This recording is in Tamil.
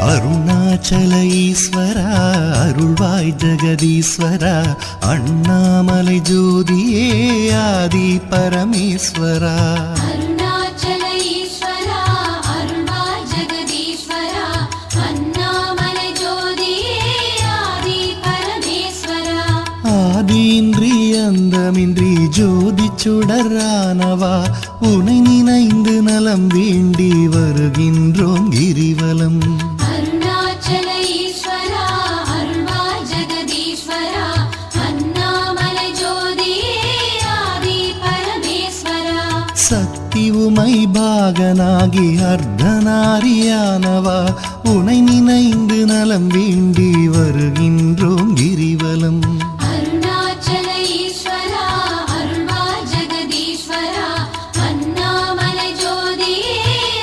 அருணாச்சல ஈஸ்வரா அருள்வாய் ஜெகதீஸ்வரா அண்ணாமலை ஜோதியே ஆதி பரமேஸ்வரா அருணாச்சல ஈஸ்வரா அருள்வாய் ஜெகதீஸ்வரா அண்ணாமலை ஜோதியே ஆதி பரமேஸ்வரா ஆதியின்றி அந்தமின்றி ஜோதி சுடரானவா உனை நினைந்து நலம் வேண்டி வருகின்றோம் கிரிவலம் அருணாச்சல ஈஸ்வரா அருள்வாய் ஜெகதீஸ்வரா அண்ணாமலை ஜோதியே ஆதி பரமேஸ்வரா சக்தி உமை பாகனாகி அர்த்தநாரியானவா உனை நினைந்து நலம் வேண்டி வருகின்றோம்